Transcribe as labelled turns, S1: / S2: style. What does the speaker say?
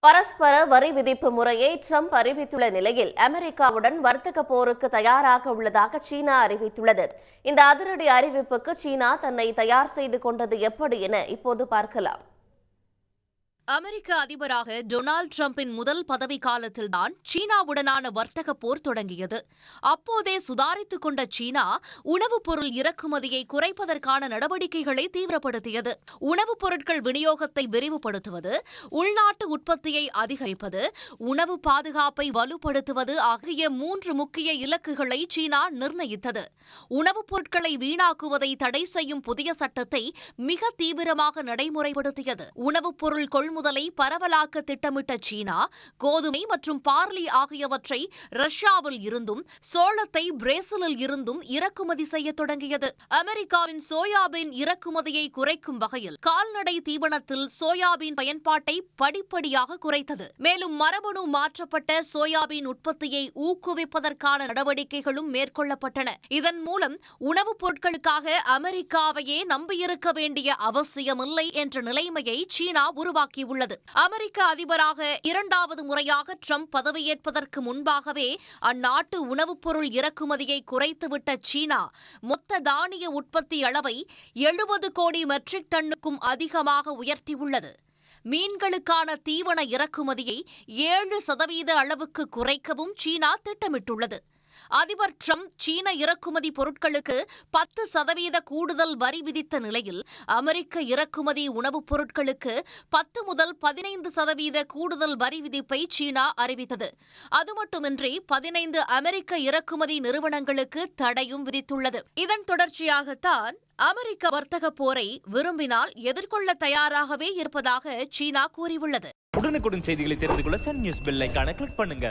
S1: பரஸ்பர வரி விதிப்பு முறையை ட்ரம்ப் அறிவித்துள்ள நிலையில் அமெரிக்காவுடன் வர்த்தக போருக்கு தயாராக உள்ளதாக சீனா அறிவித்துள்ளது. இந்த அதிரடி அறிவிப்புக்கு சீனா தன்னை தயார் செய்து கொண்டது எப்படி என இப்போது பார்க்கலாம்.
S2: அமெரிக்க அதிபராக டொனால்டு டிரம்பின் முதல் பதவிக்காலத்தில்தான் சீனாவுடனான வர்த்தக போர் தொடங்கியது. அப்போதே சுதாரித்துக் கொண்ட சீனா உணவுப் பொருள் இறக்குமதியை குறைப்பதற்கான நடவடிக்கைகளை தீவிரப்படுத்தியது. உணவுப் பொருட்கள் விநியோகத்தை விரிவுபடுத்துவது, உள்நாட்டு உற்பத்தியை அதிகரிப்பது, உணவு பாதுகாப்பை வலுப்படுத்துவது ஆகிய 3 முக்கிய இலக்குகளை சீனா நிர்ணயித்தது. உணவுப் பொருட்களை வீணாக்குவதை தடை செய்யும் புதிய சட்டத்தை மிக தீவிரமாக நடைமுறைப்படுத்தியது. உணவுப் பொருள் முதலை பரவலாக்க திட்டமிட்ட சீனா கோதுமை மற்றும் பார்லி ஆகியவற்றை ரஷ்யாவில் இருந்தும் சோளத்தை பிரேசிலில் இருந்தும் இறக்குமதி செய்ய தொடங்கியது. அமெரிக்காவின் சோயாபீன் இறக்குமதியை குறைக்கும் வகையில் கால்நடை தீவனத்தில் சோயாபீன் பயன்பாட்டை படிப்படியாக குறைத்தது. மேலும் மரபணு மாற்றப்பட்ட சோயாபீன் உற்பத்தியை ஊக்குவிப்பதற்கான நடவடிக்கைகளும் மேற்கொள்ளப்பட்டன. இதன் மூலம் உணவுப் பொருட்களுக்காக அமெரிக்காவையே நம்பியிருக்க வேண்டிய அவசியமில்லை என்ற நிலைமையை சீனா உருவாக்கி உள்ளது. அமெரிக்க அதிபராக 2வது முறையாக ட்ரம்ப் பதவியேற்பதற்கு முன்பாகவே அந்நாட்டு உணவுப் பொருள் இறக்குமதியை குறைத்துவிட்ட சீனா மொத்த தானிய உற்பத்தி அளவை 70 கோடி மெட்ரிக் டன்னுக்கும் அதிகமாக உயர்த்தியுள்ளது. மீன்களுக்கான தீவன இறக்குமதியை 7% அளவுக்கு குறைக்கவும் சீனா திட்டமிட்டுள்ளது. அதிபர் ட்ரம்ப் சீன இறக்குமதி பொருட்களுக்கு 10% கூடுதல் வரி விதித்த நிலையில் அமெரிக்க இறக்குமதி உணவுப் பொருட்களுக்கு 10 முதல் 15% கூடுதல் வரி விதிப்பை சீனா அறிவித்தது. அது மட்டுமின்றி 15 அமெரிக்க இறக்குமதி நிறுவனங்களுக்கு தடையும் விதித்துள்ளது. இதன் தொடர்ச்சியாகத்தான் அமெரிக்க வர்த்தக போரை விரும்பினால் எதிர்கொள்ள தயாராகவே இருப்பதாக சீனா கூறியுள்ளது.
S3: உடனுக்குடன் செய்திகளை தெரிந்து கொள்ள சன் நியூஸ் பெல் ஐகானை கிளிக் பண்ணுங்க.